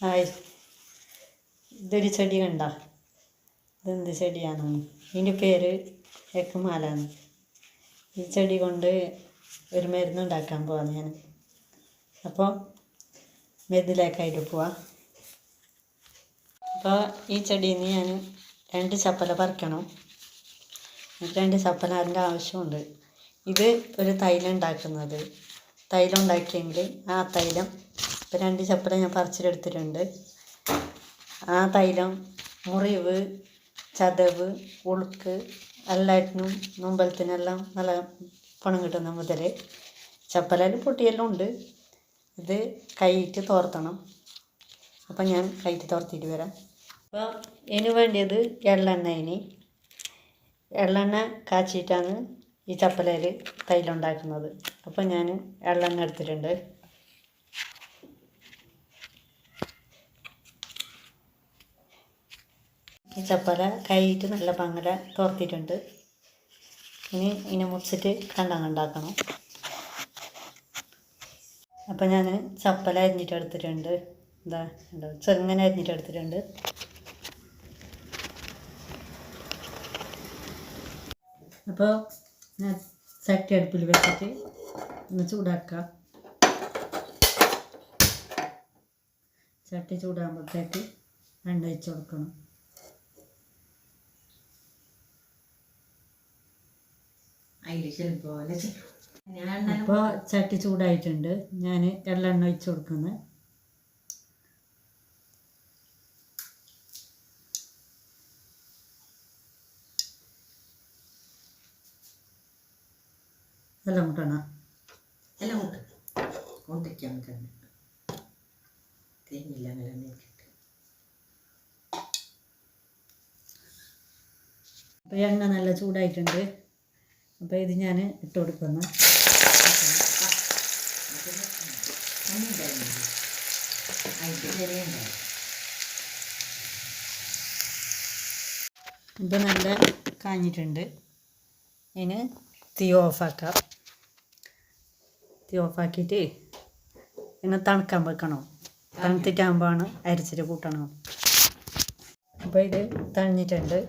Hi, ഇതൊരു ചെടി കണ്ട. ഇതെന്ത് ചെടിയാണ്? ഇതിൻ്റെ പേര് എക്കുമാലാണ്. ഈ ചെടി കൊണ്ട് ഒരു മരുന്നുണ്ടാക്കാൻ പോവാണ് ഞാൻ. അപ്പോൾ മരുന്നിലേക്കായിട്ട് പോവാം. അപ്പോൾ ഈ ചെടിയിൽ നിന്ന് ഞാൻ 2 ചപ്പല പറിക്കണം. 2 ചപ്പല അതിൻ്റെ ആവശ്യമുണ്ട്. ഇത് ഒരു തൈലം ഉണ്ടാക്കുന്നത്. തൈലം ഉണ്ടാക്കിയെങ്കിൽ ആ തൈലം ഇപ്പോൾ 2 ചപ്പല ഞാൻ പറിച്ചെടുത്തിട്ടുണ്ട്. ആ തൈലം മുറിവ്, ചതവ്, ഉളുക്ക് എല്ലാറ്റിനും നൊമ്പലത്തിനെല്ലാം നല്ല പണം കിട്ടുന്ന മുതൽ ചപ്പലയിൽ പൊട്ടിയെല്ലാം ഉണ്ട്. ഇത് കൈയിട്ട് തോർത്തണം. അപ്പം ഞാൻ കൈയിട്ട് തോർത്തിയിട്ട് വരാം. അപ്പോൾ ഇതിന് വേണ്ടിയത് എള്ളെണ്ണ. എള്ളെണ്ണ കാച്ചിയിട്ടാണ് ഈ ചപ്പലയിൽ തൈലം ഉണ്ടാക്കുന്നത്. അപ്പോൾ ഞാൻ എള്ളെണ്ണ എടുത്തിട്ടുണ്ട്. ഈ ചപ്പല കൈയിട്ട് നല്ല പങ്ങല തോർത്തിട്ടുണ്ട്. ഇനി ഇതിനെ മുറിച്ചിട്ട് കണ്ടാക്കണം. അപ്പം ഞാൻ ചപ്പല അരിഞ്ഞിട്ട് എടുത്തിട്ടുണ്ട്. ചെറുങ്ങനെ അരിഞ്ഞിട്ട് എടുത്തിട്ടുണ്ട്. അപ്പോൾ ഞാൻ ചട്ടി അടുപ്പിൽ വെച്ചിട്ട് ഒന്ന് ചൂടാക്കാം. ചട്ടി ചൂടാകുമ്പോഴത്തേക്ക് എണ്ണ ഒഴിച്ച് കൊടുക്കണം. അപ്പോൾ ചട്ടി ചൂടായിട്ടുണ്ട്. ഞാൻ എള്ളെണ്ണ ഒഴിച്ച് കൊടുക്കുന്നത്. എല്ലാം കൂട്ടണം. അപ്പോൾ എണ്ണ നല്ല ചൂടായിട്ടുണ്ട്. അപ്പോൾ ഇത് ഞാൻ ഇട്ട് കൊടുക്കുന്നു. ഇപ്പോൾ നല്ല കാഞ്ഞിട്ടുണ്ട്. ഇതിന് തീ ഓഫാക്കാം. തീ ഓഫാക്കിയിട്ട് ഇങ്ങനെ തണുക്കാൻ വെക്കണം. തണുത്തിട്ടാകുമ്പോഴാണ് അരിച്ചിട്ട് കൂട്ടണം. അപ്പോൾ ഇത് തണിഞ്ഞിട്ടുണ്ട്,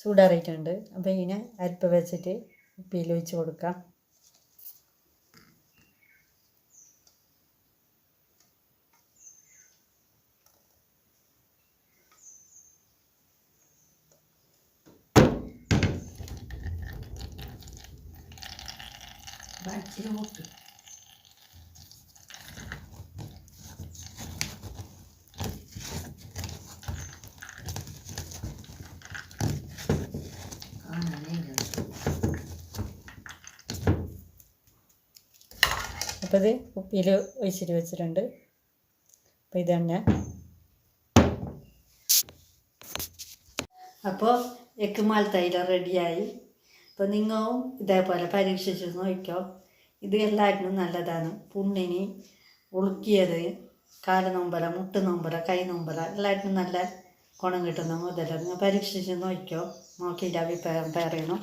ചൂടാറിയിട്ടുണ്ട്. അപ്പോൾ ഇതിനെ അരിപ്പ് വെച്ചിട്ട് ഉപ്പിയിൽ ഒഴിച്ച് കൊടുക്കാം. അപ്പോൾ ഇത് ഉപ്പിയിൽ ഒഴിച്ചിട്ട് വെച്ചിട്ടുണ്ട്. അപ്പോൾ ഇതന്നെ. അപ്പോൾ എക്കുമാൽ തൈലം റെഡിയായി. അപ്പോൾ നിങ്ങളും ഇതേപോലെ പരീക്ഷിച്ച് നോക്കിക്കോ. ഇത് എല്ലാറ്റിനും നല്ലതാണ്. പുണ്ണിന്, ഉളുക്കിയത്, കാല് നൊമ്പല, മുട്ട് നൊമ്പല, കൈ നൊമ്പല എല്ലാറ്റിനും നല്ല ഗുണം കിട്ടുന്ന മുതലാണ്. നിങ്ങൾ പരീക്ഷിച്ച് നോക്കിക്കോ. നോക്കിയിട്ട് അഭിപ്രായം പറയണം.